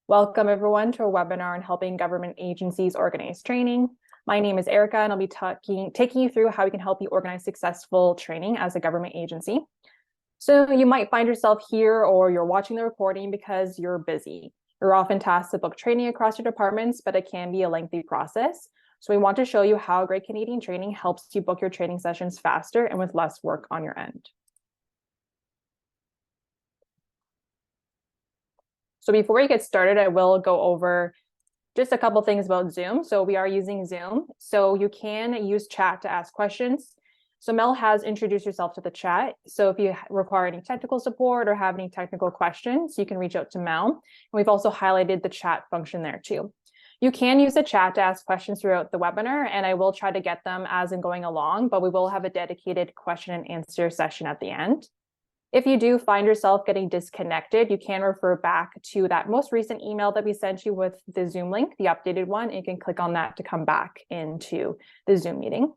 Welcome everyone to a webinar on helping government agencies organize training. My name is Erica and I'll be taking you through how we can help you organize successful training as a government agency. So you might find yourself here or you're watching the recording because you're busy. You're often tasked to book training across your departments, but it can be a lengthy process. So we want to show you how Great Canadian Training helps you book your training sessions faster and with less work on your end. So before we get started, I will go over just a couple things about Zoom. So we are using Zoom. So you can use chat to ask questions. So Mel has introduced herself to the chat. So if you require any technical support or have any technical questions, you can reach out to Mel. And we've also highlighted the chat function there too. You can use the chat to ask questions throughout the webinar, and I will try to get them as I'm going along, but we will have a dedicated question and answer session at the end. If you do find yourself getting disconnected, you can refer back to that most recent email that we sent you with the Zoom link, the updated one, and you can click on that to come back into the Zoom meeting.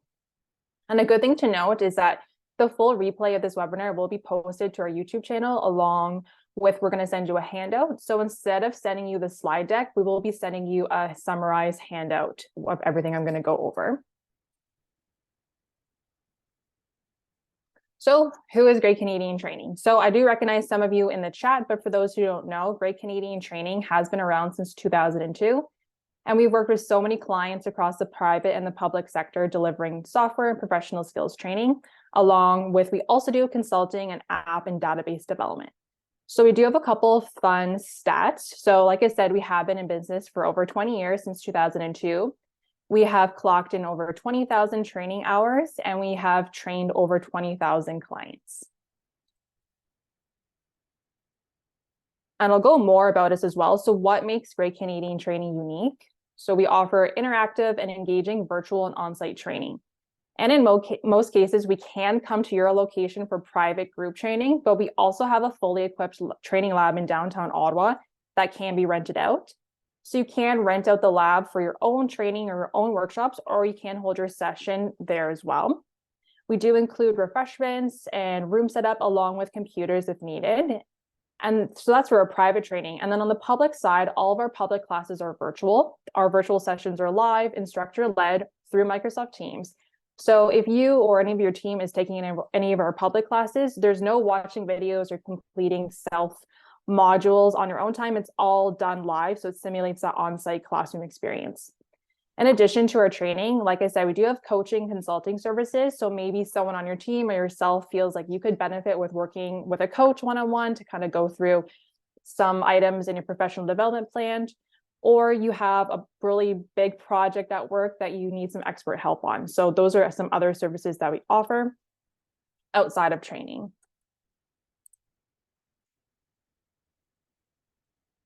And a good thing to note is that the full replay of this webinar will be posted to our YouTube channel along with, we're going to send you a handout. So instead of sending you the slide deck, we will be sending you a summarized handout of everything I'm going to go over. So who is Great Canadian Training? So I do recognize some of you in the chat, but for those who don't know, Great Canadian Training has been around since 2002. And we've worked with so many clients across the private and the public sector delivering software and professional skills training, along with we also do consulting and app and database development. So we do have a couple of fun stats. So like I said, we have been in business for over 20 years since 2002. We have clocked in over 20,000 training hours, and we have trained over 20,000 clients. And I'll go more about us as well. So what makes Great Canadian Training unique? So we offer interactive and engaging virtual and on-site training. And in most cases, we can come to your location for private group training, but we also have a fully equipped training lab in downtown Ottawa that can be rented out. So you can rent out the lab for your own training or your own workshops, or you can hold your session there as well. We do include refreshments and room setup along with computers if needed. And so that's for our private training. And then on the public side, all of our public classes are virtual. Our virtual sessions are live, instructor-led through Microsoft Teams. So if you or any of your team is taking any of our public classes, there's no watching videos or completing self modules on your own time. It's all done live, so it simulates that on-site classroom experience. In addition to our training, like I said, we do have coaching consulting services. So maybe someone on your team or yourself feels like you could benefit with working with a coach one-on-one to kind of go through some items in your professional development plan, or you have a really big project at work that you need some expert help on. So those are some other services that we offer outside of training.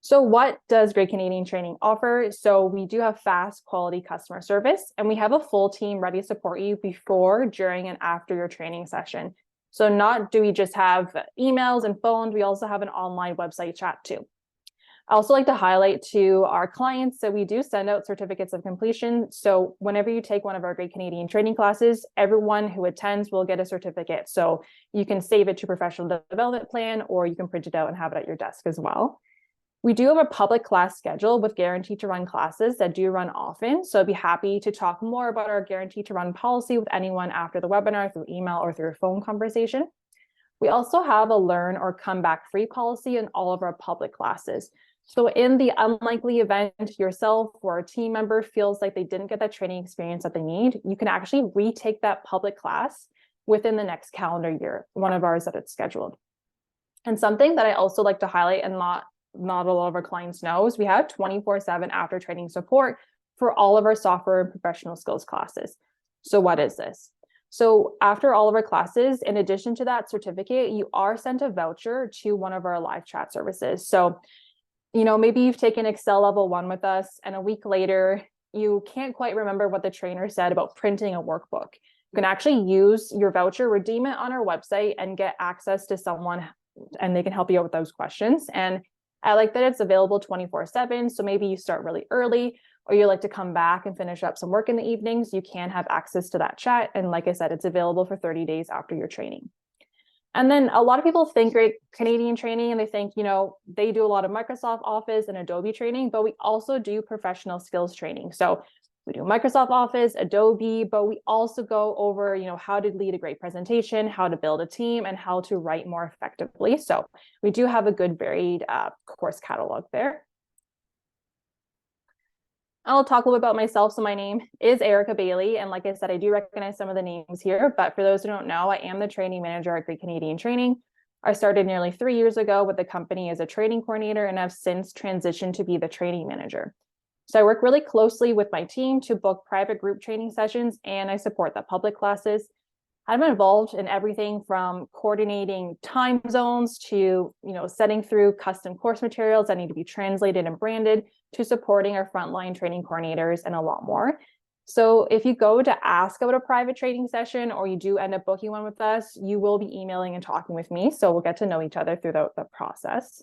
So what does Great Canadian Training offer? So we do have fast quality customer service, and we have a full team ready to support you before, during, and after your training session. So not do we just have emails and phones, we also have an online website chat too. I also like to highlight to our clients that we do send out certificates of completion. So whenever you take one of our Great Canadian Training classes, everyone who attends will get a certificate. So you can save it to professional development plan, or you can print it out and have it at your desk as well. We do have a public class schedule with guaranteed to run classes that do run often. So I'd be happy to talk more about our guaranteed to run policy with anyone after the webinar through email or through a phone conversation. We also have a learn or come back free policy in all of our public classes. So in the unlikely event yourself or a team member feels like they didn't get that training experience that they need, you can actually retake that public class within the next calendar year, one of ours that it's scheduled. And something that I also like to highlight and not a lot of our clients know is we have 24/7 after training support for all of our software and professional skills classes. So what is this? So after all of our classes, in addition to that certificate, you are sent a voucher to one of our live chat services. So, you know, maybe you've taken Excel level 1 with us and a week later, you can't quite remember what the trainer said about printing a workbook. You can actually use your voucher, redeem it on our website, and get access to someone, and they can help you out with those questions. And I like that it's available 24/7. So maybe you start really early, or you like to come back and finish up some work in the evenings, you can have access to that chat. And like I said, it's available for 30 days after your training. And then a lot of people think Great Canadian Training and they think, they do a lot of Microsoft Office and Adobe training, but we also do professional skills training. So we do Microsoft Office, Adobe, but we also go over, how to lead a great presentation, how to build a team, and how to write more effectively. So we do have a good varied course catalog there. I'll talk a little bit about myself. So my name is Erica Bailey. And like I said, I do recognize some of the names here, but for those who don't know, I am the training manager at Great Canadian Training. I started nearly 3 years ago with the company as a training coordinator and have since transitioned to be the training manager. So I work really closely with my team to book private group training sessions, and I support the public classes. I'm involved in everything from coordinating time zones to, setting through custom course materials that need to be translated and branded, to supporting our frontline training coordinators and a lot more. So if you go to ask about a private training session or you do end up booking one with us, you will be emailing and talking with me. So we'll get to know each other through the process.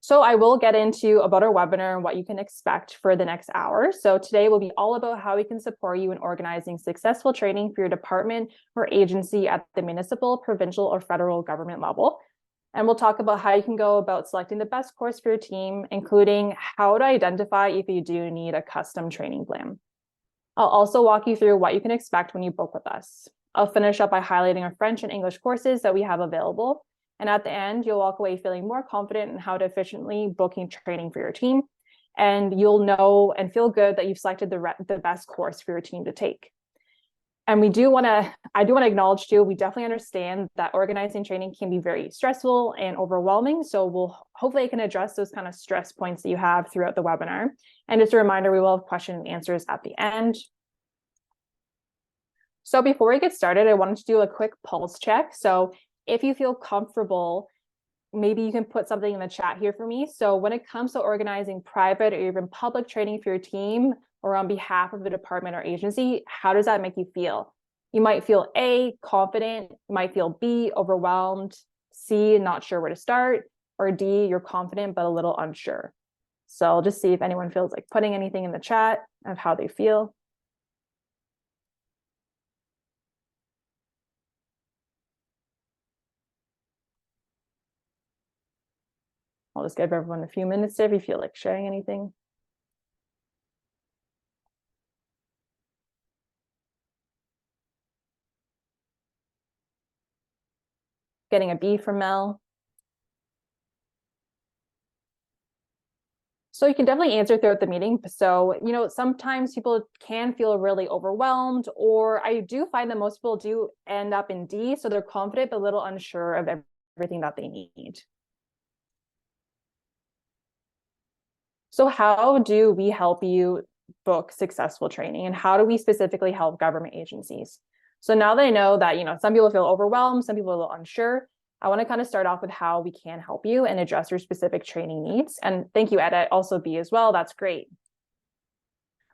So I will get into about our webinar and what you can expect for the next hour. So today will be all about how we can support you in organizing successful training for your department or agency at the municipal, provincial, or federal government level. And we'll talk about how you can go about selecting the best course for your team, including how to identify if you do need a custom training plan. I'll also walk you through what you can expect when you book with us. I'll finish up by highlighting our French and English courses that we have available. And at the end, you'll walk away feeling more confident in how to efficiently booking training for your team. And you'll know and feel good that you've selected the best course for your team to take. And I do want to acknowledge too, we definitely understand that organizing training can be very stressful and overwhelming. So hopefully I can address those kind of stress points that you have throughout the webinar. And just a reminder, we will have question and answers at the end. So before we get started, I wanted to do a quick pulse check. So if you feel comfortable, maybe you can put something in the chat here for me. So when it comes to organizing private or even public training for your team or on behalf of the department or agency, how does that make you feel? You might feel A, confident, you might feel B, overwhelmed, C, not sure where to start, or D, you're confident but a little unsure. So I'll just see if anyone feels like putting anything in the chat of how they feel. I'll just give everyone a few minutes there if you feel like sharing anything. Getting a B from Mel. So you can definitely answer throughout the meeting. So, sometimes people can feel really overwhelmed, or I do find that most people do end up in D. So they're confident, but a little unsure of everything that they need. So how do we help you book successful training, and how do we specifically help government agencies? So now that I know that, some people feel overwhelmed, some people are a little unsure, I want to kind of start off with how we can help you and address your specific training needs. And thank you, Ed, also B as well. That's great.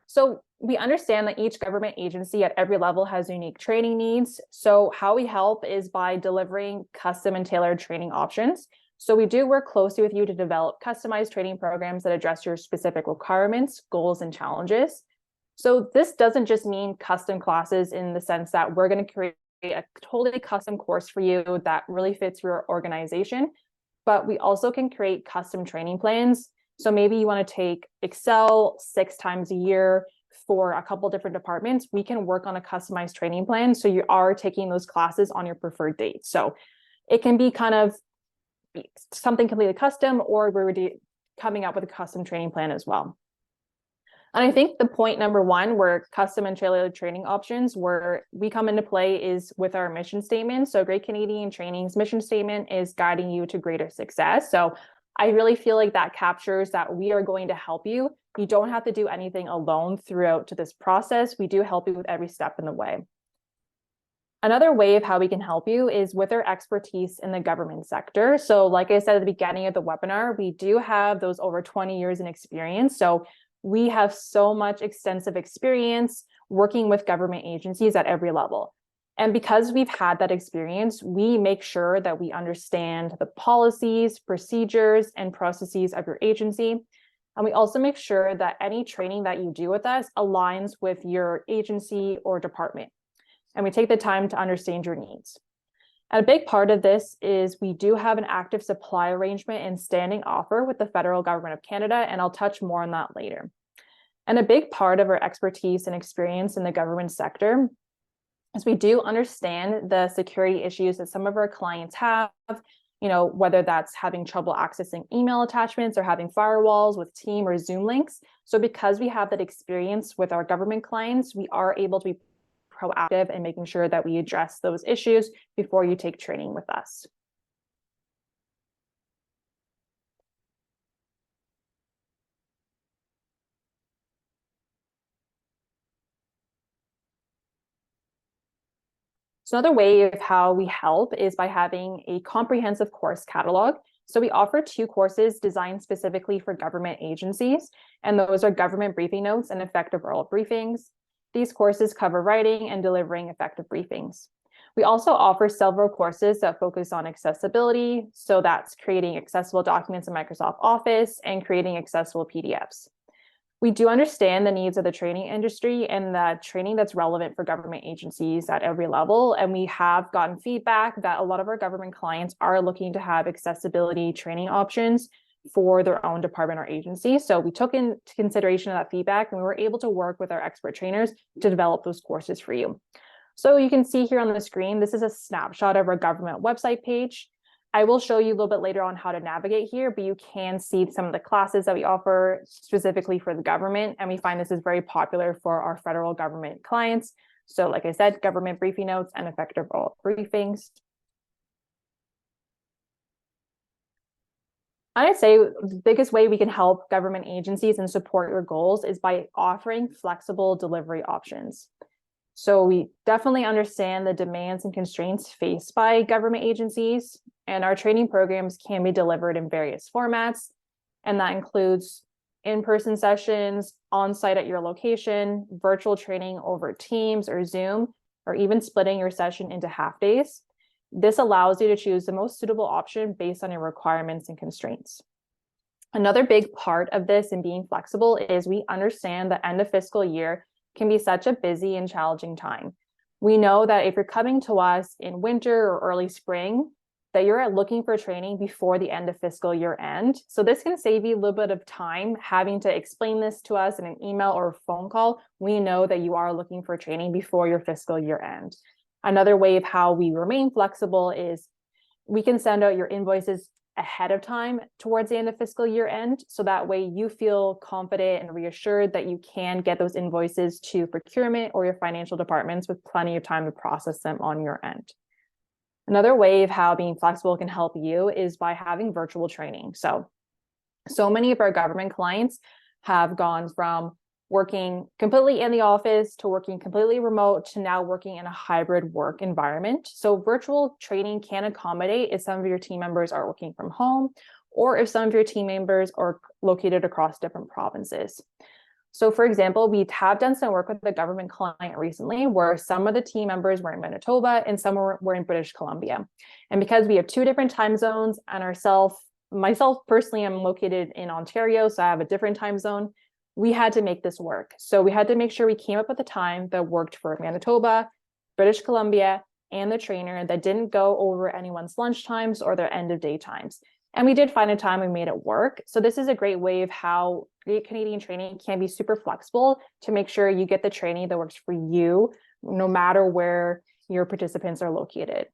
So we understand that each government agency at every level has unique training needs. So how we help is by delivering custom and tailored training options. So we do work closely with you to develop customized training programs that address your specific requirements, goals, and challenges. So this doesn't just mean custom classes in the sense that we're going to create a totally custom course for you that really fits your organization, but we also can create custom training plans. So maybe you want to take Excel 6 times a year for a couple different departments. We can work on a customized training plan so you are taking those classes on your preferred date. So it can be kind of something completely custom, or we're coming up with a custom training plan as well. And I think the point number one, where custom and tailored training options, where we come into play, is with our mission statement. So Great Canadian Training's mission statement is guiding you to greater success. So I really feel like that captures that we are going to help you. You don't have to do anything alone throughout to this process. We do help you with every step in the way. Another way of how we can help you is with our expertise in the government sector. So like I said at the beginning of the webinar, we do have those over 20 years in experience. So we have so much extensive experience working with government agencies at every level. And because we've had that experience, we make sure that we understand the policies, procedures, and processes of your agency. And we also make sure that any training that you do with us aligns with your agency or department. and we take the time to understand your needs. And a big part of this is we do have an active supply arrangement and standing offer with the federal government of Canada, and I'll touch more on that later. And a big part of our expertise and experience in the government sector is we do understand the security issues that some of our clients have, whether that's having trouble accessing email attachments or having firewalls with Teams or Zoom links. So because we have that experience with our government clients, we are able to be proactive in making sure that we address those issues before you take training with us. So another way of how we help is by having a comprehensive course catalog. So we offer 2 courses designed specifically for government agencies, and those are government briefing notes and effective oral briefings. These courses cover writing and delivering effective briefings. We also offer several courses that focus on accessibility. So that's creating accessible documents in Microsoft Office and creating accessible PDFs. We do understand the needs of the training industry and the training that's relevant for government agencies at every level. And we have gotten feedback that a lot of our government clients are looking to have accessibility training options for their own department or agency. So we took into consideration of that feedback, and we were able to work with our expert trainers to develop those courses for you. So you can see here on the screen, this is a snapshot of our government website page. I will show you a little bit later on how to navigate here, but you can see some of the classes that we offer specifically for the government, and we find this is very popular for our federal government clients. So like I said, government briefing notes and effective oral briefings. I'd say the biggest way we can help government agencies and support your goals is by offering flexible delivery options. So we definitely understand the demands and constraints faced by government agencies, and our training programs can be delivered in various formats, and that includes in-person sessions, on-site at your location, virtual training over Teams or Zoom, or even splitting your session into half days. This allows you to choose the most suitable option based on your requirements and constraints. Another big part of this and being flexible is we understand the end of fiscal year can be such a busy and challenging time. We know that if you're coming to us in winter or early spring, that you're looking for training before the end of fiscal year end. So this can save you a little bit of time having to explain this to us in an email or a phone call. We know that you are looking for training before your fiscal year end. Another way of how we remain flexible is we can send out your invoices ahead of time towards the end of fiscal year end. So that way you feel confident and reassured that you can get those invoices to procurement or your financial departments with plenty of time to process them on your end. Another way of how being flexible can help you is by having virtual training. So many of our government clients have gone from working completely in the office to working completely remote to now working in a hybrid work environment. So virtual training can accommodate if some of your team members are working from home or if some of your team members are located across different provinces. So for example, we have done some work with the government client recently where some of the team members were in Manitoba and some were in British Columbia. And because we have 2 different time zones and myself personally, I'm located in Ontario, so I have a different time zone, we had to make this work. So we had to make sure we came up with a time that worked for Manitoba, British Columbia, and the trainer that didn't go over anyone's lunch times or their end of day times. And we did find a time we made it work. So this is a great way of how Great Canadian Training can be super flexible to make sure you get the training that works for you, no matter where your participants are located.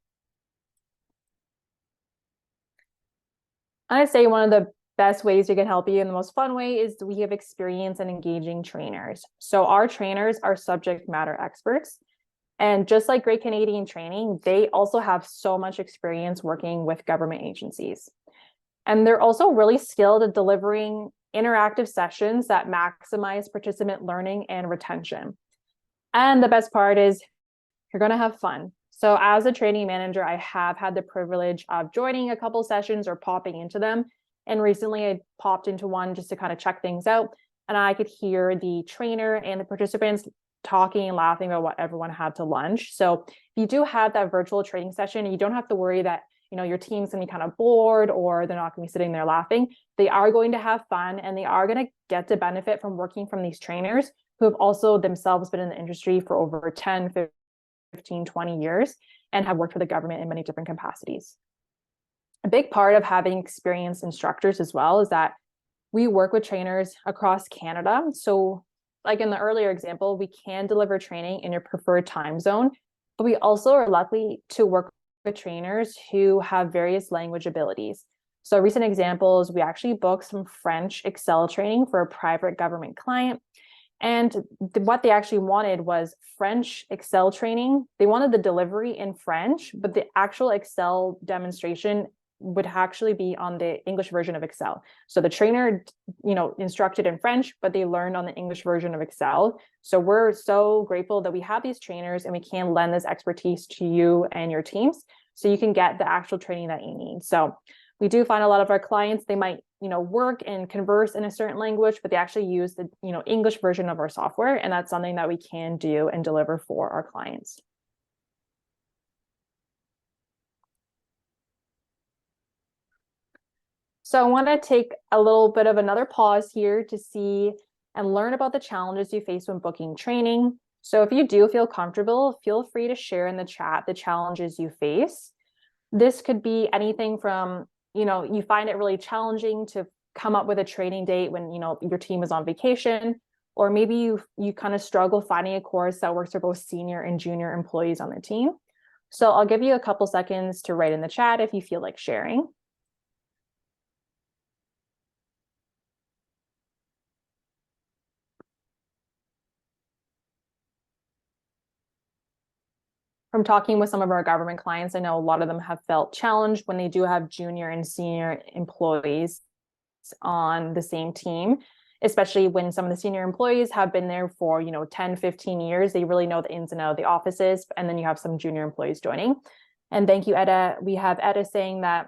I'd say one of the best ways we can help you and the most fun way is we have experience and engaging trainers. So our trainers are subject matter experts. And just like Great Canadian Training, they also have so much experience working with government agencies. And they're also really skilled at delivering interactive sessions that maximize participant learning and retention. And the best part is you're going to have fun. So as a training manager, I have had the privilege of joining a couple sessions or popping into them. And recently I popped into one just to kind of check things out. And I could hear the trainer and the participants talking and laughing about what everyone had to lunch. So if you do have that virtual training session, you don't have to worry that your team's going to be kind of bored or they're not going to be sitting there laughing. They are going to have fun and they are going to get to benefit from working from these trainers who have also themselves been in the industry for over 10, 15, 20 years and have worked for the government in many different capacities. A big part of having experienced instructors as well is that we work with trainers across Canada. So like in the earlier example, we can deliver training in your preferred time zone, but we also are lucky to work with trainers who have various language abilities. So recent examples, we actually booked some French Excel training for a private government client. And what they actually wanted was French Excel training. They wanted the delivery in French, but the actual Excel demonstration would actually be on the English version of Excel. So the trainer, instructed in French, but they learned on the English version of Excel. So we're so grateful that we have these trainers and we can lend this expertise to you and your teams so you can get the actual training that you need. So we do find a lot of our clients, they might, work and converse in a certain language, but they actually use the, English version of our software. And that's something that we can do and deliver for our clients. So I want to take a little bit of another pause here to see and learn about the challenges you face when booking training. So if you do feel comfortable, feel free to share in the chat the challenges you face. This could be anything from, you find it really challenging to come up with a training date when, your team is on vacation, or maybe you kind of struggle finding a course that works for both senior and junior employees on the team. So I'll give you a couple seconds to write in the chat if you feel like sharing. From talking with some of our government clients, I know a lot of them have felt challenged when they do have junior and senior employees on the same team, especially when some of the senior employees have been there for 10, 15 years. They really know the ins and outs of the offices, and then you have some junior employees joining. And thank you, Etta. We have Etta saying that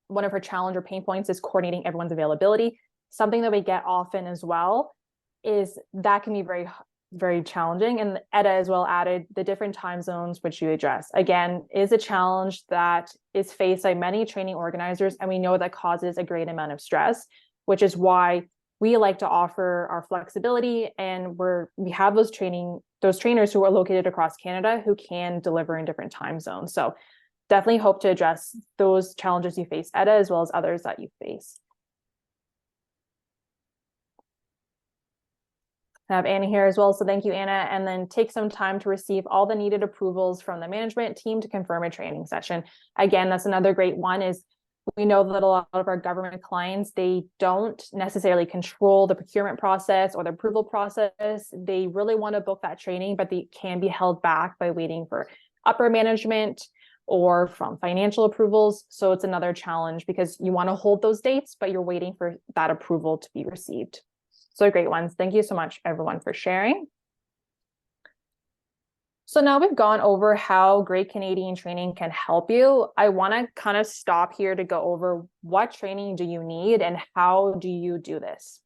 one of her challenge or pain points is coordinating everyone's availability. Something that we get often as well is that can be very, very challenging. And Etta as well added the different time zones which you address. Again, is a challenge that is faced by many training organizers, and we know that causes a great amount of stress, which is why we like to offer our flexibility, and we have those trainers who are located across Canada who can deliver in different time zones. So definitely hope to address those challenges you face, Etta, as well as others that you face. I have Anna here as well, so thank you, Anna. And then take some time to receive all the needed approvals from the management team to confirm a training session. Again, that's another great one is we know that a lot of our government clients, they don't necessarily control the procurement process or the approval process. They really want to book that training, but they can be held back by waiting for upper management or from financial approvals. So it's another challenge because you want to hold those dates, but you're waiting for that approval to be received. So great ones. Thank you so much, everyone, for sharing. So now we've gone over how Great Canadian Training can help you. I want to kind of stop here to go over what training do you need and how do you do this.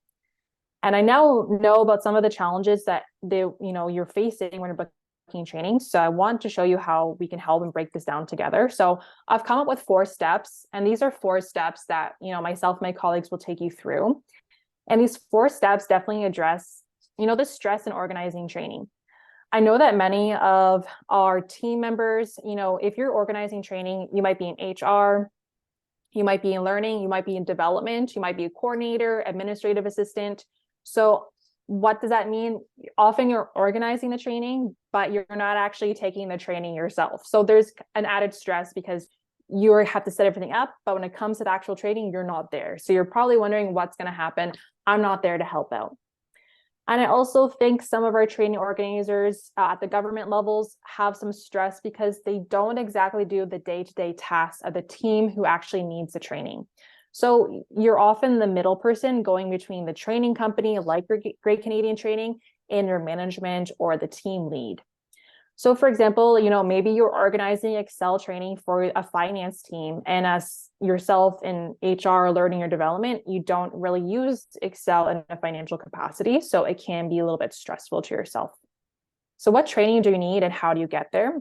And I now know about some of the challenges that you're facing when you're booking training. So I want to show you how we can help and break this down together. So I've come up with 4 steps, and these are 4 steps that myself, my colleagues will take you through. And these 4 steps definitely address, the stress in organizing training. I know that many of our team members, if you're organizing training, you might be in HR, you might be in learning, you might be in development, you might be a coordinator, administrative assistant. So what does that mean? Often you're organizing the training, but you're not actually taking the training yourself. So there's an added stress because you have to set everything up, but when it comes to the actual training, you're not there. So you're probably wondering what's going to happen. I'm not there to help out. And I also think some of our training organizers at the government levels have some stress because they don't exactly do the day-to-day tasks of the team who actually needs the training. So you're often the middle person going between the training company like Great Canadian Training and your management or the team lead. So for example, maybe you're organizing Excel training for a finance team, and as yourself in HR learning or development, you don't really use Excel in a financial capacity. So it can be a little bit stressful to yourself. So what training do you need and how do you get there?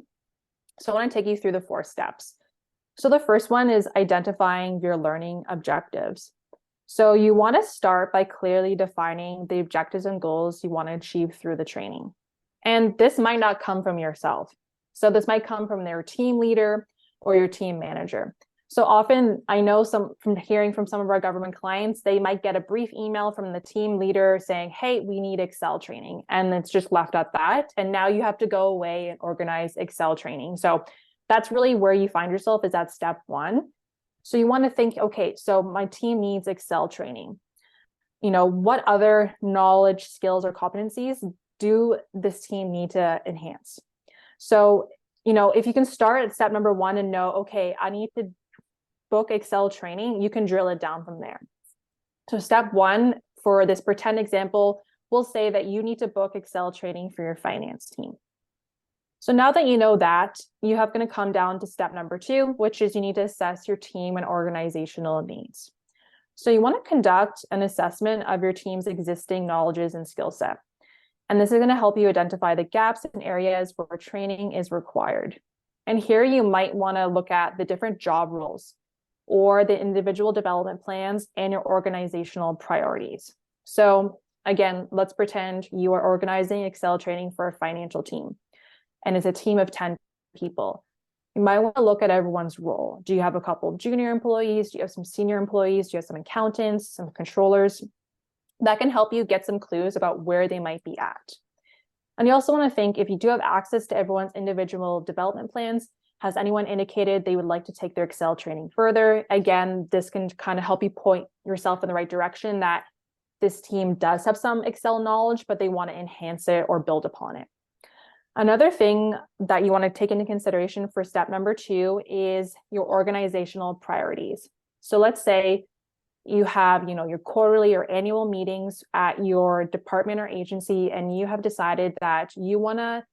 So I want to take you through the 4 steps. So the first one is identifying your learning objectives. So you want to start by clearly defining the objectives and goals you want to achieve through the training. And this might not come from yourself. So this might come from their team leader or your team manager. So often I know from hearing from some of our government clients, they might get a brief email from the team leader saying, hey, we need Excel training. And it's just left at that. And now you have to go away and organize Excel training. So that's really where you find yourself, is at step one. So you want to think, okay, so my team needs Excel training. What other knowledge, skills, or competencies do this team need to enhance? So, if you can start at step number one and know, okay, I need to book Excel training, you can drill it down from there. So step one, for this pretend example, we'll say that you need to book Excel training for your finance team. So now that you know that, you have going to come down to step number two, which is you need to assess your team and organizational needs. So you want to conduct an assessment of your team's existing knowledges and skill set. And this is going to help you identify the gaps in areas where training is required. And here you might want to look at the different job roles or the individual development plans and your organizational priorities. So again, let's pretend you are organizing Excel training for a financial team, and it's a team of 10 people. You might want to look at everyone's role. Do you have a couple of junior employees? Do you have some senior employees? Do you have some accountants, some controllers? That can help you get some clues about where they might be at. And you also want to think, if you do have access to everyone's individual development plans, has anyone indicated they would like to take their Excel training further? Again, this can kind of help you point yourself in the right direction, that this team does have some Excel knowledge, but they want to enhance it or build upon it. Another thing that you want to take into consideration for step number two is your organizational priorities. So let's say you have, your quarterly or annual meetings at your department or agency, and you have decided that you want to,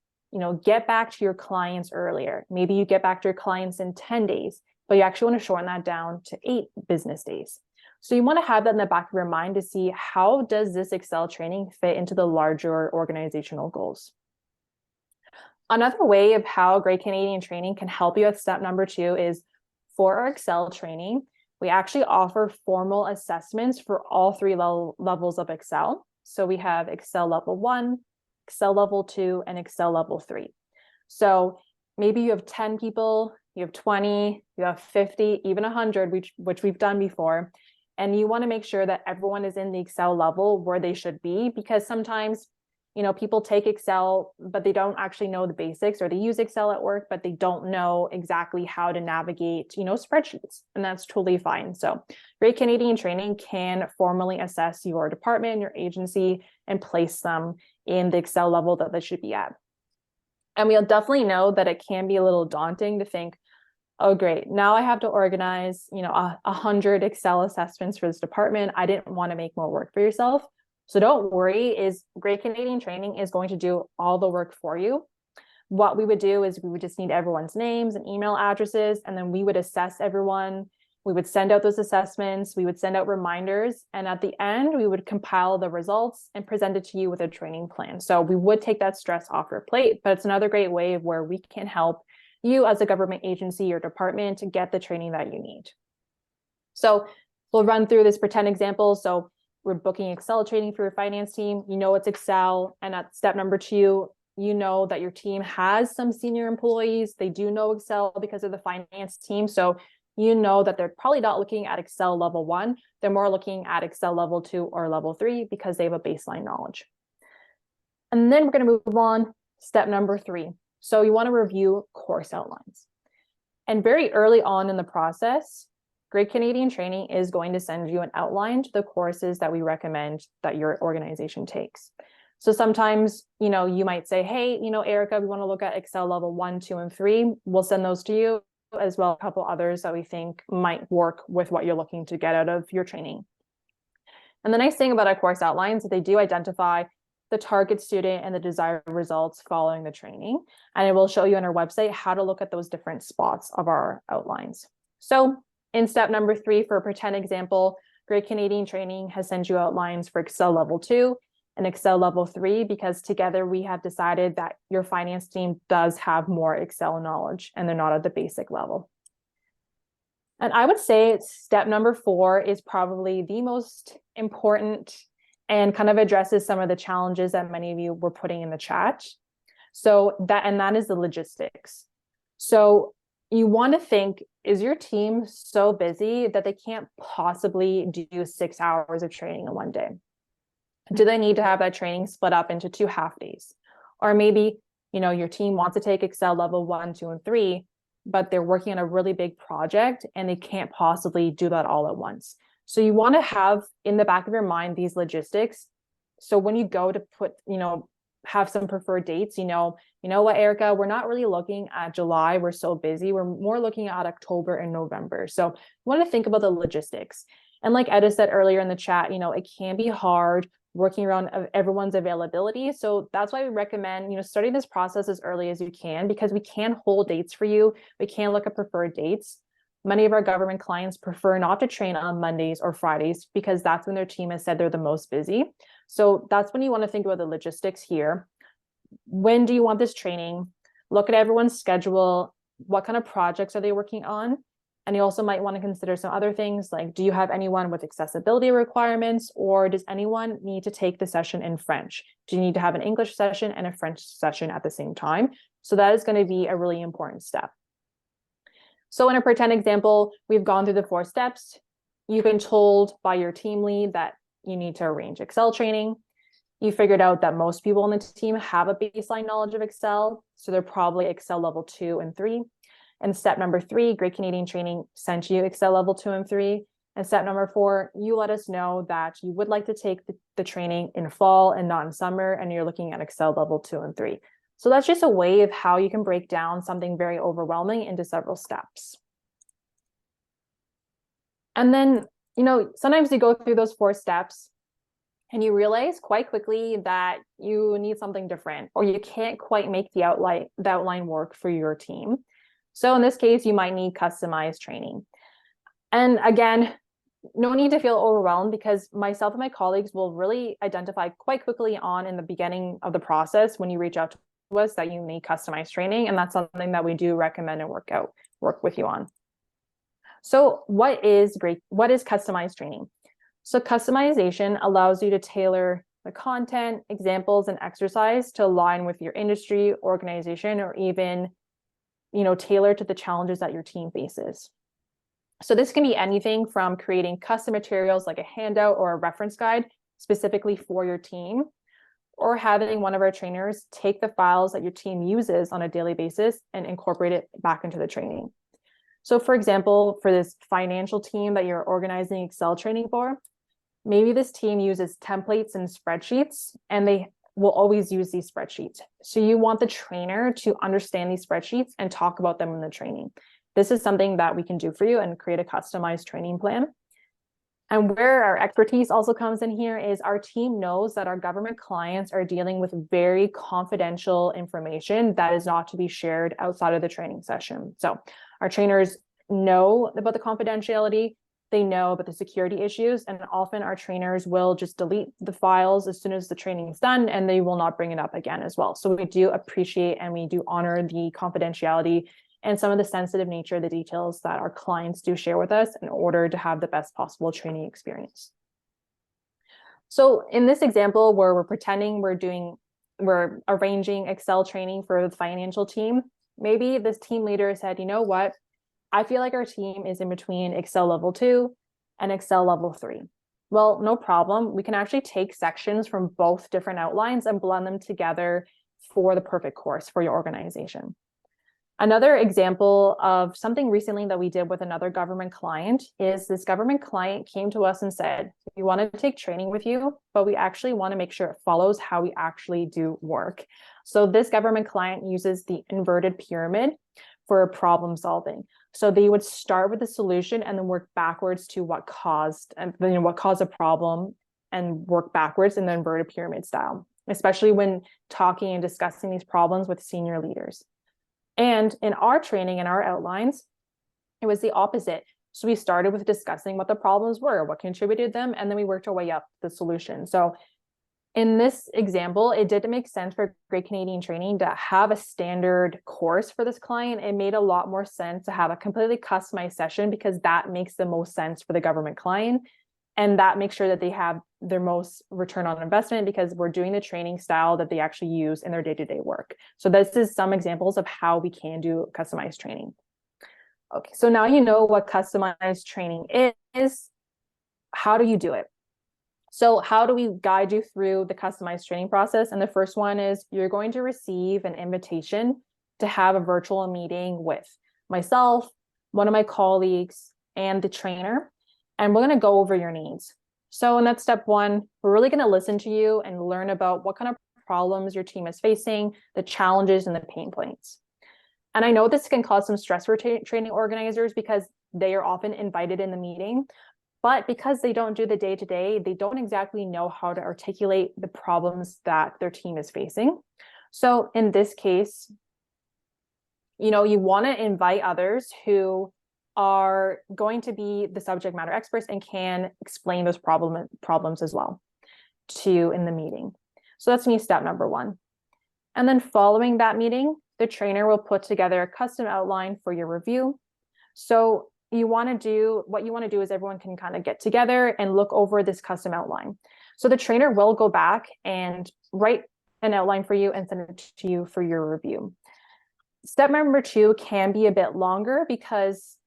get back to your clients earlier. Maybe you get back to your clients in 10 days, but you actually want to shorten that down to 8 business days. So you want to have that in the back of your mind to see, how does this Excel training fit into the larger organizational goals? Another way of how Great Canadian Training can help you at step number two is, for our Excel training, we actually offer formal assessments for all 3 levels of Excel. So we have Excel level 1, Excel level 2, and Excel level 3. So maybe you have 10 people, you have 20, you have 50, even 100, which we've done before. And you want to make sure that everyone is in the Excel level where they should be, because sometimes people take Excel, but they don't actually know the basics, or they use Excel at work, but they don't know exactly how to navigate, spreadsheets, and that's totally fine. So Great Canadian Training can formally assess your department, your agency, and place them in the Excel level that they should be at. And we'll definitely know that it can be a little daunting to think, oh, great, now I have to organize, 100 Excel assessments for this department. I didn't want to make more work for yourself. So don't worry, Great Canadian Training is going to do all the work for you. What we would do is we would just need everyone's names and email addresses, and then we would assess everyone. We would send out those assessments. We would send out reminders. And at the end, we would compile the results and present it to you with a training plan. So we would take that stress off your plate, but it's another great way of where we can help you as a government agency or department to get the training that you need. So we'll run through this pretend example. So we're booking Excel training for your finance team. It's Excel. And at step number two, you know that your team has some senior employees. They do know Excel because of the finance team. So you know that they're probably not looking at Excel level 1. They're more looking at Excel level 2 or level 3 because they have a baseline knowledge. And then we're going to move on. Step number 3. So you want to review course outlines. And very early on in the process, Great Canadian Training is going to send you an outline to the courses that we recommend that your organization takes. So sometimes, you might say, hey, Erica, we want to look at Excel level 1, 2, and 3. We'll send those to you, as well as a couple others that we think might work with what you're looking to get out of your training. And the nice thing about our course outlines is that they do identify the target student and the desired results following the training. And it will show you on our website how to look at those different spots of our outlines. So in step number 3, for a pretend example, Great Canadian Training has sent you outlines for Excel level 2 and Excel level 3, because together we have decided that your finance team does have more Excel knowledge and they're not at the basic level. And I would say step number 4 is probably the most important and kind of addresses some of the challenges that many of you were putting in the chat. So that is the logistics. So you want to think, is your team so busy that they can't possibly do 6 hours of training in one day? Do they need to have that training split up into 2 half days? Or maybe, your team wants to take Excel level 1, 2, and 3, but they're working on a really big project and they can't possibly do that all at once. So you want to have in the back of your mind these logistics. So when you go to have some preferred dates, you know what, Erica, we're not really looking at July. We're so busy. We're more looking at October and November. So you want to think about the logistics. And like Etta said earlier in the chat, it can be hard working around everyone's availability. So that's why we recommend, starting this process as early as you can, because we can hold dates for you. We can look at preferred dates. Many of our government clients prefer not to train on Mondays or Fridays because that's when their team has said they're the most busy. So that's when you want to think about the logistics here. When do you want this training? Look at everyone's schedule. What kind of projects are they working on? And you also might want to consider some other things like, do you have anyone with accessibility requirements, or does anyone need to take the session in French? Do you need to have an English session and a French session at the same time? So that is going to be a really important step. So in a pretend example, we've gone through the 4 steps. You've been told by your team lead that you need to arrange Excel training. You figured out that most people on the team have a baseline knowledge of Excel, so they're probably Excel level 2 and 3. And step number 3, Great Canadian Training sent you Excel level 2 and 3. And step number 4, you let us know that you would like to take the training in fall and not in summer, and you're looking at Excel level 2 and 3. So that's just a way of how you can break down something very overwhelming into several steps. And then, sometimes you go through those 4 steps and you realize quite quickly that you need something different, or you can't quite make the outline work for your team. So in this case, you might need customized training. And again, no need to feel overwhelmed, because myself and my colleagues will really identify quite quickly on in the beginning of the process when you reach out to us that you need customized training. And that's something that we do recommend and work with you on. So what is customized training? So customization allows you to tailor the content, examples, and exercise to align with your industry, organization, or even, tailor to the challenges that your team faces. So this can be anything from creating custom materials like a handout or a reference guide specifically for your team, or having one of our trainers take the files that your team uses on a daily basis and incorporate it back into the training. So for example, for this financial team that you're organizing Excel training for, maybe this team uses templates and spreadsheets, and they will always use these spreadsheets. So you want the trainer to understand these spreadsheets and talk about them in the training. This is something that we can do for you and create a customized training plan. And where our expertise also comes in here is our team knows that our government clients are dealing with very confidential information that is not to be shared outside of the training session. So our trainers know about the confidentiality, they know about the security issues, and often our trainers will just delete the files as soon as the training is done, and they will not bring it up again as well. So we do appreciate and we do honor the confidentiality and some of the sensitive nature of the details that our clients do share with us in order to have the best possible training experience. So in this example where we're pretending we're arranging Excel training for the financial team, maybe this team leader said, you know what, I feel like our team is in between Excel level 2 and Excel level 3. Well, no problem. We can actually take sections from both different outlines and blend them together for the perfect course for your organization. Another example of something recently that we did with another government client is this government client came to us and said, we want to take training with you, but we actually want to make sure it follows how we actually do work. So this government client uses the inverted pyramid for problem solving. So they would start with the solution and then work backwards to what caused a problem, and work backwards in the inverted pyramid style, especially when talking and discussing these problems with senior leaders. And in our training and our outlines, it was the opposite. So we started with discussing what the problems were, what contributed them, and then we worked our way up the solution. So in this example, it didn't make sense for Great Canadian Training to have a standard course for this client. It made a lot more sense to have a completely customized session because that makes the most sense for the government client. And that makes sure that they have their most return on investment because we're doing the training style that they actually use in their day-to-day work. So this is some examples of how we can do customized training. Okay, so now you know what customized training is. How do you do it? So how do we guide you through the customized training process? And the first one is you're going to receive an invitation to have a virtual meeting with myself, one of my colleagues, and the trainer. And we're going to go over your needs. So in that step one, we're really going to listen to you and learn about what kind of problems your team is facing, the challenges and the pain points. And I know this can cause some stress for training organizers because they are often invited in the meeting, but because they don't do the day-to-day, they don't exactly know how to articulate the problems that their team is facing. So in this case, you want to invite others who are going to be the subject matter experts and can explain those problems as well to you in the meeting. So that's me, step number one. And then following that meeting, the trainer will put together a custom outline for your review. So what you want to do is everyone can kind of get together and look over this custom outline. So the trainer will go back and write an outline for you and send it to you for your review. Step number two can be a bit longer because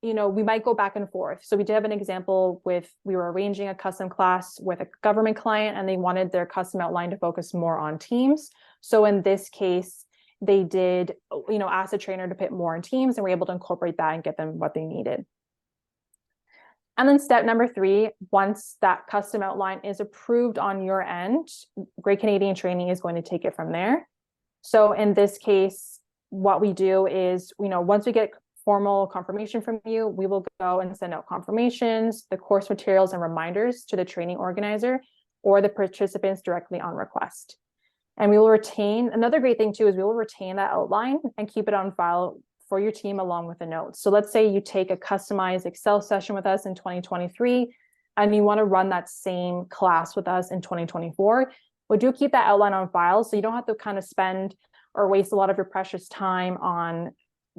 we might go back and forth. So we did have an example we were arranging a custom class with a government client and they wanted their custom outline to focus more on teams. So in this case, they did, ask the trainer to put more in teams and we're able to incorporate that and get them what they needed. And then step number three, once that custom outline is approved on your end, Great Canadian Training is going to take it from there. So in this case, what we do is, once we get formal confirmation from you, we will go and send out confirmations, the course materials and reminders to the training organizer or the participants directly on request. And we will retain, another great thing too, is we will retain that outline and keep it on file for your team along with the notes. So let's say you take a customized Excel session with us in 2023, and you want to run that same class with us in 2024. We do keep that outline on file, so you don't have to kind of spend or waste a lot of your precious time on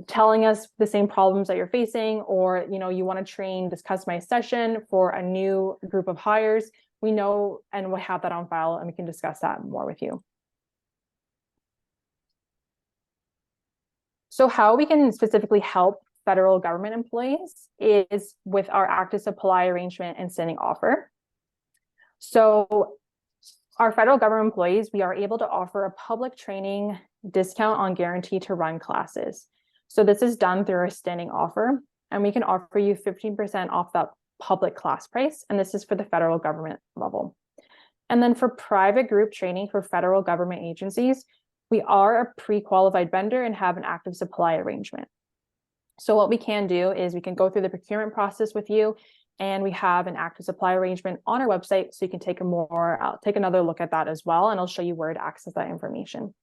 telling us the same problems that you're facing, or you want to train this customized session for a new group of hires. We know and we'll have that on file and we can discuss that more with you. So how we can specifically help federal government employees is with our active supply arrangement and standing offer. So our federal government employees, we are able to offer a public training discount on guarantee to run classes. So this is done through our standing offer, and we can offer you 15% off that public class price, and this is for the federal government level. And then for private group training for federal government agencies, we are a pre-qualified vendor and have an active supply arrangement. So what we can do is we can go through the procurement process with you, and we have an active supply arrangement on our website, so you can take another look at that as well, and I'll show you where to access that information.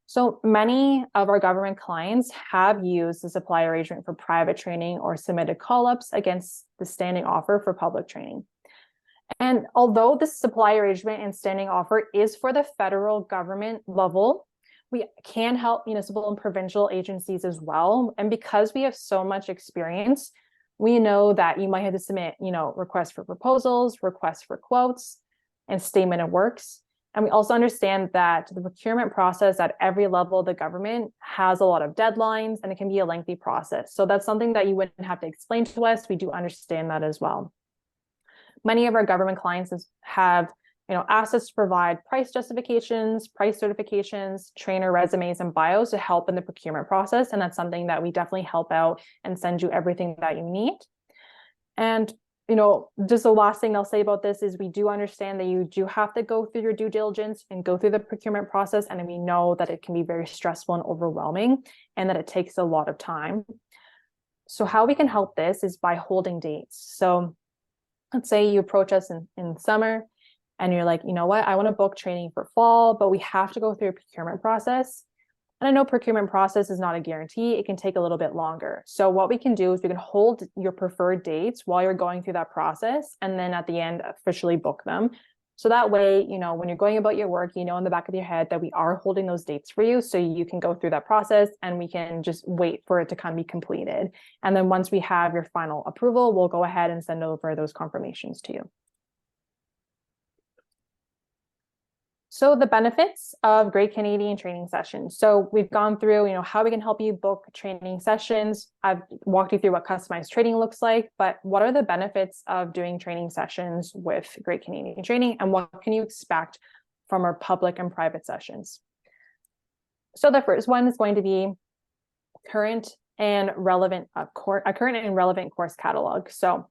So many of our government clients have used the supply arrangement for private training or submitted call-ups against the standing offer for public training. And although the supply arrangement and standing offer is for the federal government level, we can help municipal and provincial agencies as well. And because we have so much experience, we know that you might have to submit, requests for proposals, requests for quotes, and statement of works. And we also understand that the procurement process at every level of the government has a lot of deadlines and it can be a lengthy process. So that's something that you wouldn't have to explain to us. We do understand that as well. Many of our government clients have asked us to provide price justifications, price certifications, trainer resumes, and bios to help in the procurement process. And that's something that we definitely help out and send you everything that you need. And just the last thing I'll say about this is we do understand that you do have to go through your due diligence and go through the procurement process. And we know that it can be very stressful and overwhelming and that it takes a lot of time. So how we can help this is by holding dates. So let's say you approach us in summer and you're like, what, I want to book training for fall, but we have to go through a procurement process. And I know procurement process is not a guarantee. It can take a little bit longer. So what we can do is we can hold your preferred dates while you're going through that process. And then at the end, officially book them. So that way, when you're going about your work, in the back of your head that we are holding those dates for you, so you can go through that process and we can just wait for it to kind of be completed. And then once we have your final approval, we'll go ahead and send over those confirmations to you. So the benefits of Great Canadian Training Sessions. So we've gone through, how we can help you book training sessions. I've walked you through what customized training looks like, but what are the benefits of doing training sessions with Great Canadian Training, and what can you expect from our public and private sessions? So the first one is going to be a current and relevant course catalog. So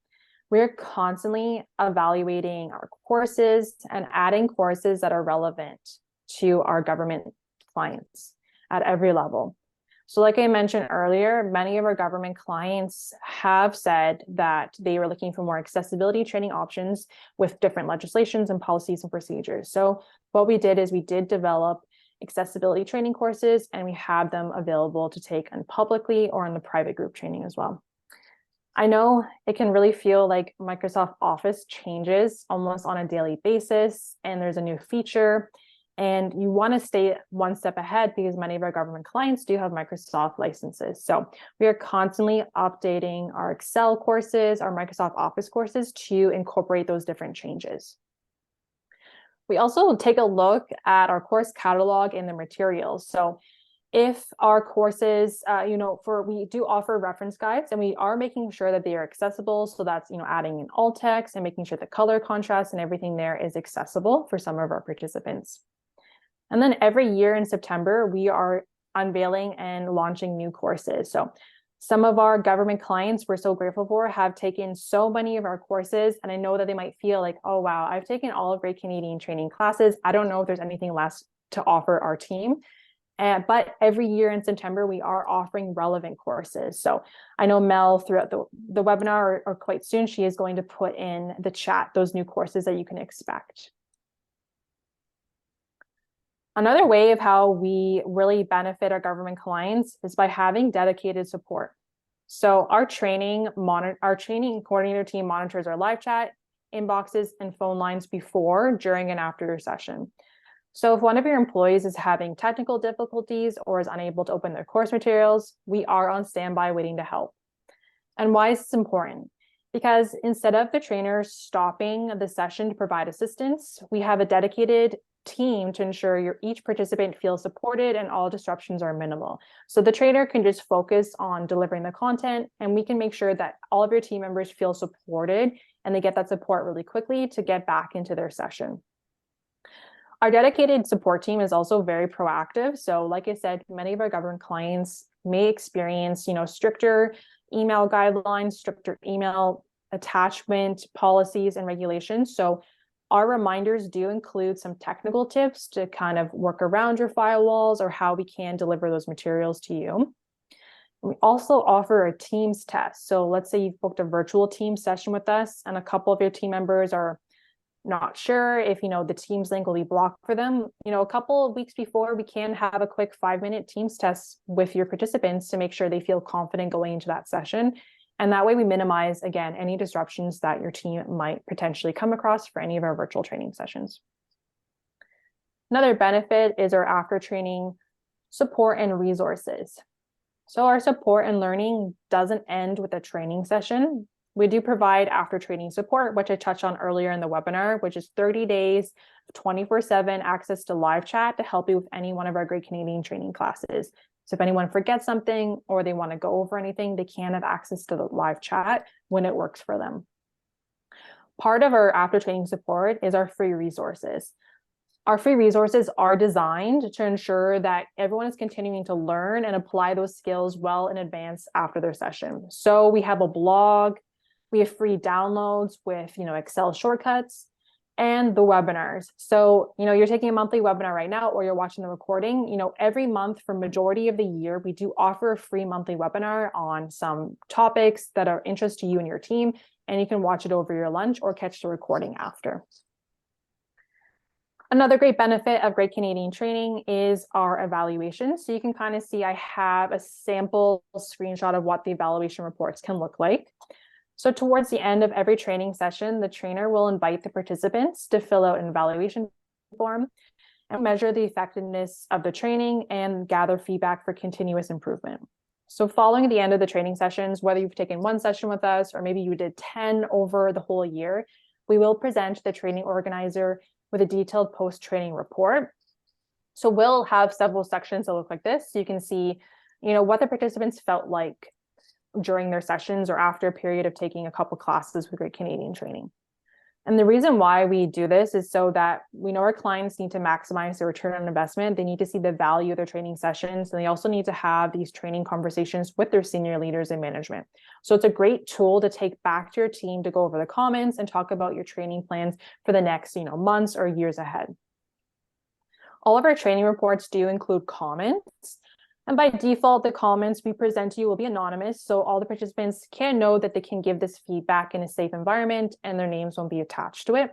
we're constantly evaluating our courses and adding courses that are relevant to our government clients at every level. So like I mentioned earlier, many of our government clients have said that they were looking for more accessibility training options with different legislations and policies and procedures. So what we did is we did develop accessibility training courses, and we have them available to take on publicly or in the private group training as well. I know it can really feel like Microsoft Office changes almost on a daily basis, and there's a new feature, and you want to stay one step ahead because many of our government clients do have Microsoft licenses. So we are constantly updating our Excel courses, our Microsoft Office courses to incorporate those different changes. We also take a look at our course catalog and the materials. So if our courses, we do offer reference guides, and we are making sure that they are accessible. So that's, adding in alt text and making sure the color contrast and everything there is accessible for some of our participants. And then every year in September, we are unveiling and launching new courses. So some of our government clients we're so grateful for have taken so many of our courses, and I know that they might feel like, oh, wow, I've taken all of Great Canadian Training classes. I don't know if there's anything left to offer our team. But every year in September, we are offering relevant courses. So I know Mel, throughout the webinar or quite soon, she is going to put in the chat those new courses that you can expect. Another way of how we really benefit our government clients is by having dedicated support. So our training coordinator team monitors our live chat, inboxes, and phone lines before, during, and after your session. So if one of your employees is having technical difficulties or is unable to open their course materials, we are on standby waiting to help. And why is this important? Because instead of the trainer stopping the session to provide assistance, we have a dedicated team to ensure each participant feels supported and all disruptions are minimal. So the trainer can just focus on delivering the content, and we can make sure that all of your team members feel supported and they get that support really quickly to get back into their session. Our dedicated support team is also very proactive. So like I said, many of our government clients may experience, stricter email guidelines, stricter email attachment policies and regulations. So our reminders do include some technical tips to kind of work around your firewalls or how we can deliver those materials to you. We also offer a Teams test. So let's say you've booked a virtual Teams session with us and a couple of your team members are not sure if the Teams link will be blocked for them. A couple of weeks before, we can have a quick 5-minute Teams test with your participants to make sure they feel confident going into that session. And that way we minimize, again, any disruptions that your team might potentially come across for any of our virtual training sessions. Another benefit is our after training support and resources. So our support and learning doesn't end with a training session. We do provide after training support, which I touched on earlier in the webinar, which is 30 days, 24/7 access to live chat to help you with any one of our Great Canadian Training classes. So if anyone forgets something or they want to go over anything, they can have access to the live chat when it works for them. Part of our after training support is our free resources. Our free resources are designed to ensure that everyone is continuing to learn and apply those skills well in advance after their session. So we have a blog, we have free downloads with, Excel shortcuts, and the webinars. So, you're taking a monthly webinar right now, or you're watching the recording, every month for majority of the year, we do offer a free monthly webinar on some topics that are interest to you and your team, and you can watch it over your lunch or catch the recording after. Another great benefit of Great Canadian Training is our evaluation. So you can kind of see I have a sample screenshot of what the evaluation reports can look like. So towards the end of every training session, the trainer will invite the participants to fill out an evaluation form and measure the effectiveness of the training and gather feedback for continuous improvement. So following the end of the training sessions, whether you've taken one session with us or maybe you did 10 over the whole year, we will present the training organizer with a detailed post-training report. So we'll have several sections that look like this. So you can see, what the participants felt like during their sessions or after a period of taking a couple classes with Great Canadian Training. And the reason why we do this is so that we know our clients need to maximize their return on investment. They need to see the value of their training sessions, and they also need to have these training conversations with their senior leaders in management. So it's a great tool to take back to your team to go over the comments and talk about your training plans for the next, months or years ahead. All of our training reports do include comments. And by default, the comments we present to you will be anonymous, so all the participants can know that they can give this feedback in a safe environment and their names won't be attached to it.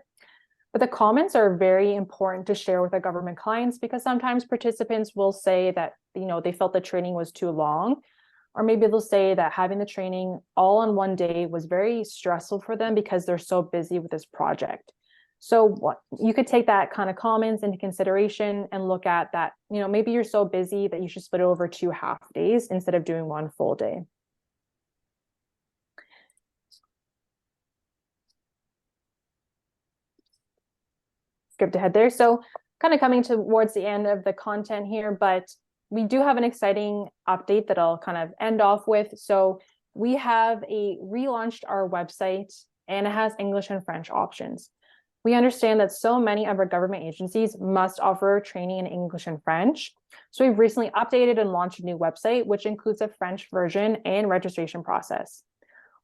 But the comments are very important to share with our government clients because sometimes participants will say that, they felt the training was too long, or maybe they'll say that having the training all in one day was very stressful for them because they're so busy with this project. So you could take that kind of comments into consideration and look at that, maybe you're so busy that you should split it over 2 half days instead of doing 1 full day. Skipped ahead there. So kind of coming towards the end of the content here, but we do have an exciting update that I'll kind of end off with. So we have relaunched our website and it has English and French options. We understand that so many of our government agencies must offer training in English and French. So we've recently updated and launched a new website, which includes a French version and registration process.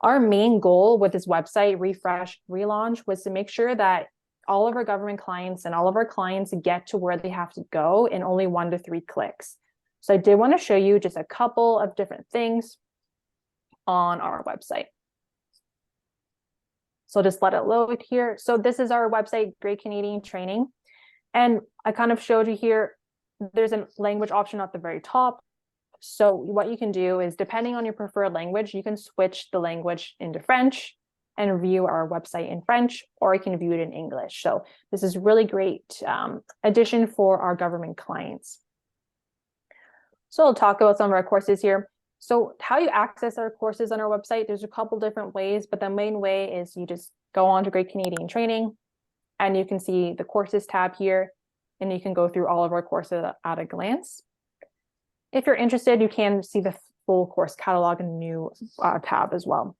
Our main goal with this website refresh relaunch was to make sure that all of our government clients and all of our clients get to where they have to go in only 1 to 3 clicks. So I did want to show you just a couple of different things on our website. So just let it load here. So this is our website, Great Canadian Training. And I kind of showed you here, there's a language option at the very top. So what you can do is, depending on your preferred language, you can switch the language into French and view our website in French, or you can view it in English. So this is really great addition for our government clients. So I'll talk about some of our courses here. So how you access our courses on our website, there's a couple different ways, but the main way is you just go on to Great Canadian Training and you can see the courses tab here, and you can go through all of our courses at a glance. If you're interested, you can see the full course catalog in a new tab as well.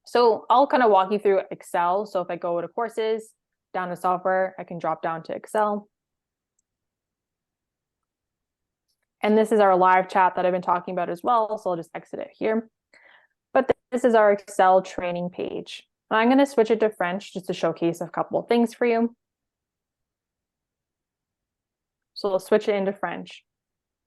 So I'll kind of walk you through Excel. So if I go to courses, down to software, I can drop down to Excel. And this is our live chat that I've been talking about as well. So I'll just exit it here. But this is our Excel training page. And I'm going to switch it to French just to showcase a couple of things for you. So we'll switch it into French.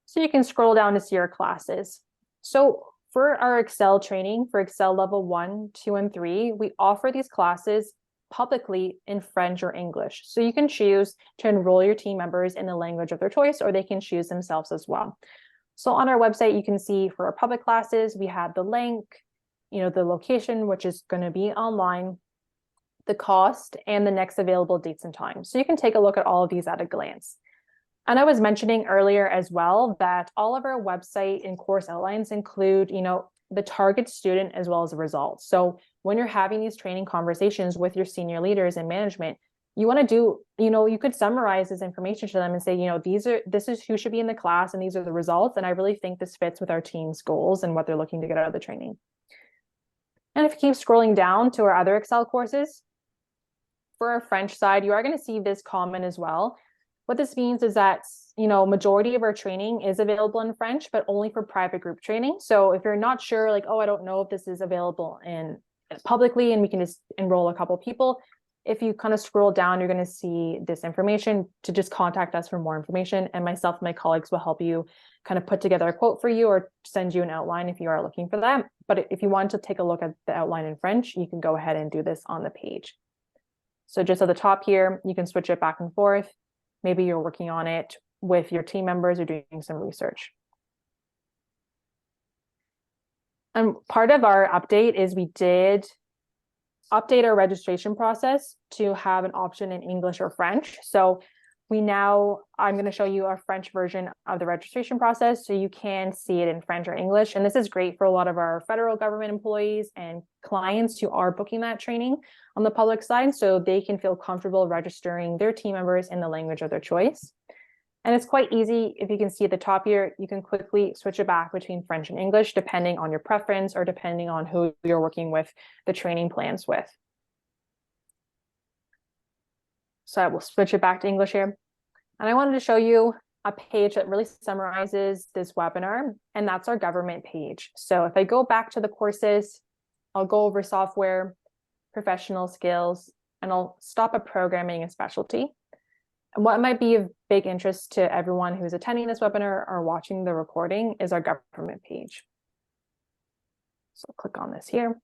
So you can scroll down to see our classes. So for our Excel training, for Excel level 1, 2, and 3, we offer these classes publicly in French or English. So you can choose to enroll your team members in the language of their choice, or they can choose themselves as well. So on our website, you can see for our public classes, we have the link, the location, which is going to be online, the cost, and the next available dates and times. So you can take a look at all of these at a glance. And I was mentioning earlier as well that all of our website and course outlines include, the target student as well as the results. So when you're having these training conversations with your senior leaders and management, you want to do, you could summarize this information to them and say, this is who should be in the class and these are the results. And I really think this fits with our team's goals and what they're looking to get out of the training. And if you keep scrolling down to our other Excel courses, for our French side, you are going to see this comment as well. What this means is that, majority of our training is available in French, but only for private group training. So if you're not sure, like, oh, I don't know if this is available in publicly and we can just enroll a couple people, if you kind of scroll down, you're going to see this information to just contact us for more information. And myself and my colleagues will help you kind of put together a quote for you or send you an outline if you are looking for that. But if you want to take a look at the outline in French, you can go ahead and do this on the page. So just at the top here, you can switch it back and forth. Maybe you're working on it with your team members or doing some research. And part of our update is we did update our registration process to have an option in English or French. So I'm going to show you a French version of the registration process so you can see it in French or English. And this is great for a lot of our federal government employees and clients who are booking that training on the public side, so they can feel comfortable registering their team members in the language of their choice. And it's quite easy. If you can see at the top here, you can quickly switch it back between French and English, depending on your preference or depending on who you're working with the training plans with. So I will switch it back to English here. And I wanted to show you a page that really summarizes this webinar, and that's our government page. So if I go back to the courses, I'll go over software, professional skills, and I'll stop at programming and specialty. And what might be of big interest to everyone who's attending this webinar or watching the recording is our government page. So I'll click on this here.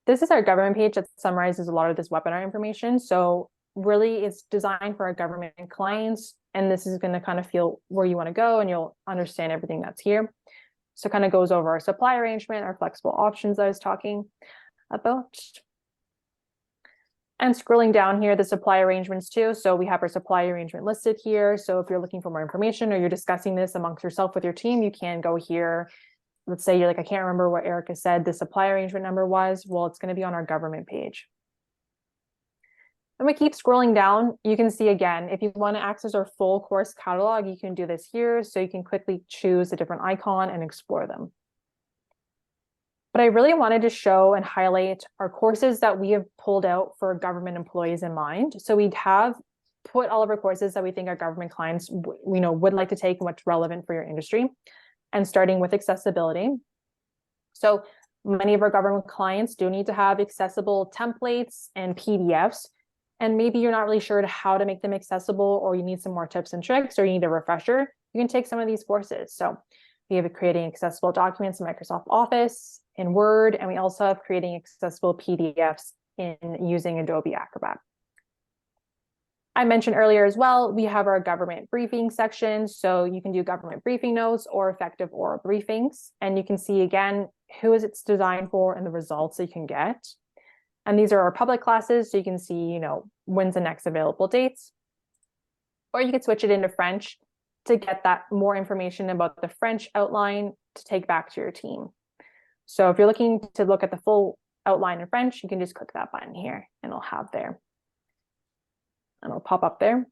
This is our government page that summarizes a lot of this webinar information. So really it's designed for our government clients, and this is going to kind of feel where you want to go and you'll understand everything that's here. So it kind of goes over our supply arrangement, our flexible options that I was talking about. And scrolling down here, the supply arrangements too. So we have our supply arrangement listed here. So if you're looking for more information or you're discussing this amongst yourself with your team, you can go here. Let's say you're like, I can't remember what Erica said the supply arrangement number was. Well, it's going to be on our government page. And we keep scrolling down. You can see again, if you want to access our full course catalog, you can do this here. So you can quickly choose a different icon and explore them. But I really wanted to show and highlight our courses that we have pulled out for government employees in mind. So we'd have put all of our courses that we think our government clients would like to take and what's relevant for your industry. And starting with accessibility. So many of our government clients do need to have accessible templates and PDFs. And maybe you're not really sure how to make them accessible, or you need some more tips and tricks, or you need a refresher. You can take some of these courses. So we have creating accessible documents in Microsoft Office, in Word, and we also have creating accessible PDFs in using Adobe Acrobat. I mentioned earlier as well, we have our government briefing section. So you can do government briefing notes or effective oral briefings. And you can see again, who is it's designed for and the results that you can get. And these are our public classes. So you can see, when's the next available dates. Or you could switch it into French to get that more information about the French outline to take back to your team. So if you're looking to look at the full outline in French, you can just click that button here and it'll have there. And it'll pop up there.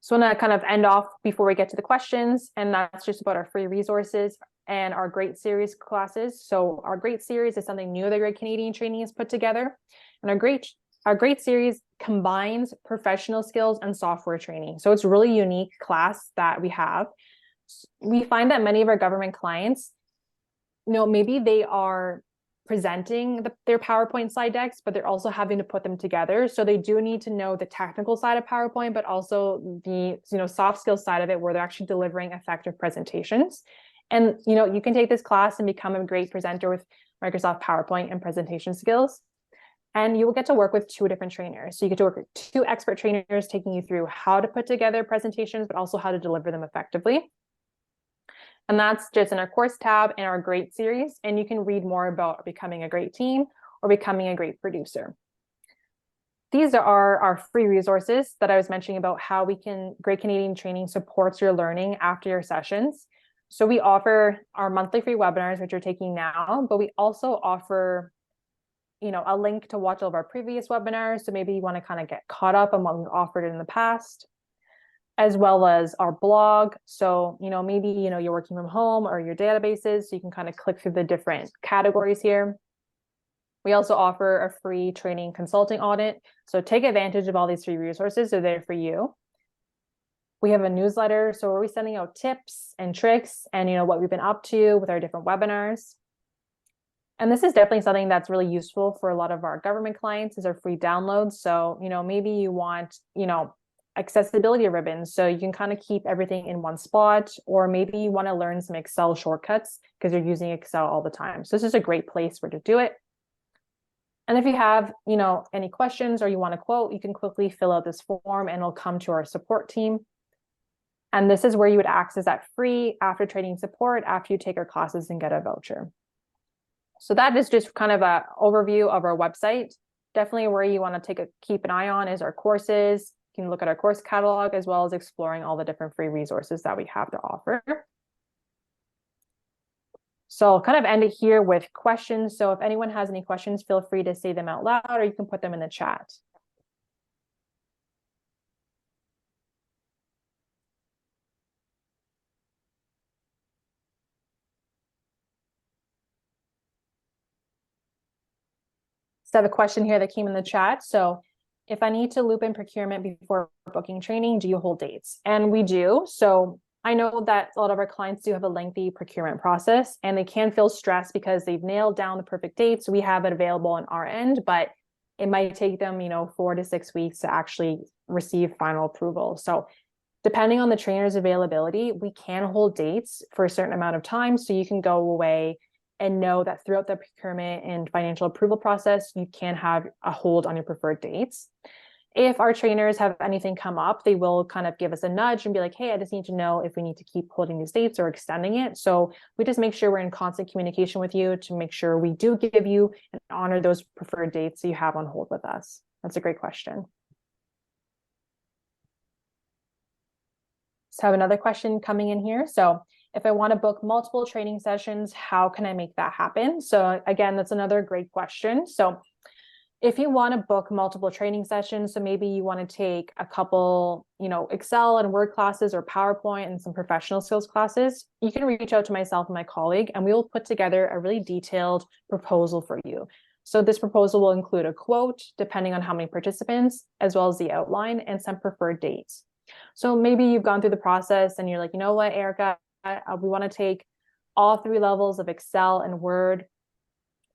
So I'm going to kind of end off before we get to the questions, and that's just about our free resources and our Great Series classes. So our Great Series is something new that Great Canadian Training has put together, and our Great Series combines professional skills and software training. So it's a really unique class that we have. We find that many of our government clients, maybe they are presenting their PowerPoint slide decks, but they're also having to put them together. So they do need to know the technical side of PowerPoint, but also the soft skills side of it, where they're actually delivering effective presentations. And you can take this class and become a great presenter with Microsoft PowerPoint and presentation skills. And you will get to work with 2 different trainers. So you get to work with 2 expert trainers taking you through how to put together presentations, but also how to deliver them effectively. And that's just in our course tab in our Great Series. And you can read more about becoming a great team or becoming a great producer. These are our free resources that I was mentioning about how Great Canadian Training supports your learning after your sessions. So we offer our monthly free webinars, which you're taking now, but we also offer, a link to watch all of our previous webinars. So maybe you want to kind of get caught up on what we've offered in the past, as well as our blog. So, maybe, you're working from home or your databases, so you can kind of click through the different categories here. We also offer a free training consulting audit. So take advantage of all these free resources. They're there for you. We have a newsletter. So we're sending out tips and tricks and, what we've been up to with our different webinars. And this is definitely something that's really useful for a lot of our government clients, is our free downloads. So, maybe you want, accessibility ribbons, so you can kind of keep everything in one spot, or maybe you want to learn some Excel shortcuts because you're using Excel all the time. So this is a great place where to do it. And if you have, any questions or you want to quote, you can quickly fill out this form and it'll come to our support team. And this is where you would access that free after training support after you take our classes and get a voucher. So that is just kind of an overview of our website. Definitely where you want to keep an eye on is our courses. You can look at our course catalog as well as exploring all the different free resources that we have to offer. So I'll kind of end it here with questions. So if anyone has any questions, feel free to say them out loud or you can put them in the chat. So I have a question here that came in the chat. So if I need to loop in procurement before booking training, do you hold dates? And we do. So I know that a lot of our clients do have a lengthy procurement process and they can feel stressed because they've nailed down the perfect dates. We have it available on our end, but it might take them, 4 to 6 weeks to actually receive final approval. So depending on the trainer's availability, we can hold dates for a certain amount of time. So you can go away and know that throughout the procurement and financial approval process, you can have a hold on your preferred dates. If our trainers have anything come up, they will kind of give us a nudge and be like, hey, I just need to know if we need to keep holding these dates or extending it. So we just make sure we're in constant communication with you to make sure we do give you and honor those preferred dates that you have on hold with us. That's a great question. So I have another question coming in here. So if I want to book multiple training sessions, how can I make that happen? So again, that's another great question. So if you want to book multiple training sessions, so maybe you want to take a couple, Excel and Word classes or PowerPoint and some professional skills classes, you can reach out to myself and my colleague, and we will put together a really detailed proposal for you. So this proposal will include a quote, depending on how many participants, as well as the outline and some preferred dates. So maybe you've gone through the process and you're like, you know what, Erica, we want to take all 3 levels of Excel and Word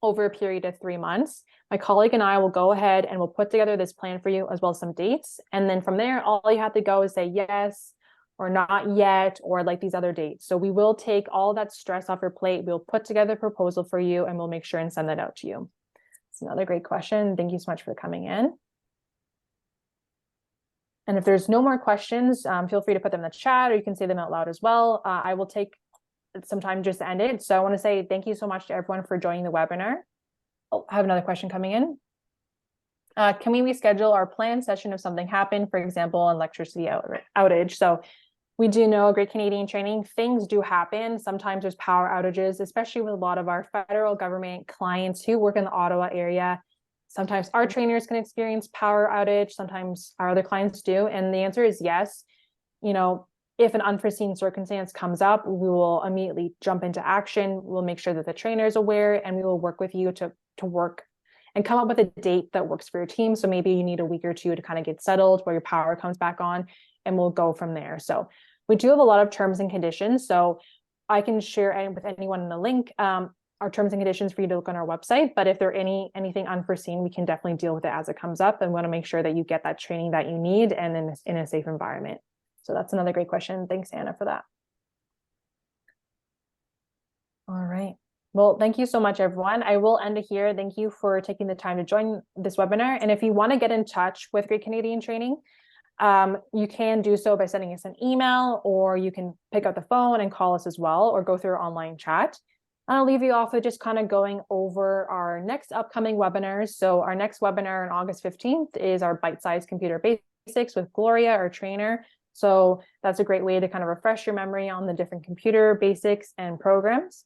over a period of 3 months. My colleague and I will go ahead and we'll put together this plan for you as well as some dates. And then from there, all you have to go is say yes or not yet, or like these other dates. So we will take all that stress off your plate. We'll put together a proposal for you and we'll make sure and send that out to you. It's another great question. Thank you so much for coming in. And if there's no more questions, feel free to put them in the chat or you can say them out loud as well. I will take some time just to end it. So I want to say thank you so much to everyone for joining the webinar. Oh, I have another question coming in. Can we reschedule our planned session if something happened, for example, an electricity outage? So we do know Great Canadian Training, things do happen. Sometimes there's power outages, especially with a lot of our federal government clients who work in the Ottawa area. Sometimes our trainers can experience power outage. Sometimes our other clients do. And the answer is yes. If an unforeseen circumstance comes up, we will immediately jump into action. We'll make sure that the trainer is aware and we will work with you to work and come up with a date that works for your team. So maybe you need a week or 2 to kind of get settled where your power comes back on and we'll go from there. So we do have a lot of terms and conditions. So I can share with anyone in the link our terms and conditions for you to look on our website. But if there anything unforeseen, we can definitely deal with it as it comes up and want to make sure that you get that training that you need and in a safe environment. So that's another great question. Thanks, Anna, for that. All right. Well, thank you so much, everyone. I will end it here. Thank you for taking the time to join this webinar. And if you want to get in touch with Great Canadian Training, you can do so by sending us an email, or you can pick up the phone and call us as well, or go through our online chat. I'll leave you off with just kind of going over our next upcoming webinars. So our next webinar on August 15th is our bite-sized computer basics with Gloria, our trainer. So that's a great way to kind of refresh your memory on the different computer basics and programs.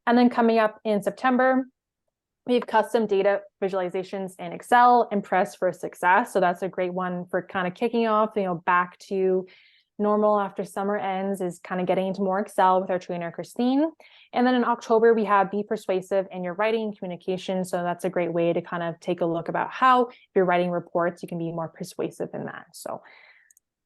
And then coming up in September, we have custom data visualizations in Excel, Impress for Success. So that's a great one for kind of kicking off, back to normal after summer ends, is kind of getting into more Excel with our trainer, Christine. And then in October, we have Be Persuasive in Your Writing and Communication. So that's a great way to kind of take a look about how, if you're writing reports, you can be more persuasive in that. So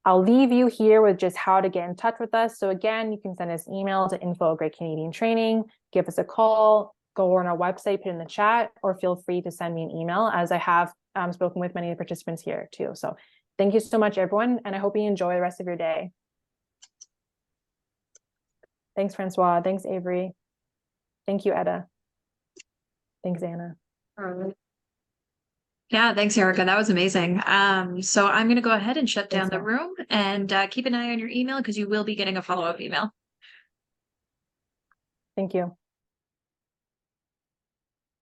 I'll leave you here with just how to get in touch with us. So again, you can send us email to info@greatcanadiantraining, give us a call, go on our website, put in the chat, or feel free to send me an email, as I have spoken with many of the participants here too. So thank you so much, everyone, and I hope you enjoy the rest of your day. Thanks, Francois. Thanks, Avery. Thank you, Etta. Thanks, Anna. Yeah, thanks, Erica. That was amazing. So I'm going to go ahead and shut down Thanks, the Mel. room and keep an eye on your email because you will be getting a follow-up email. Thank you.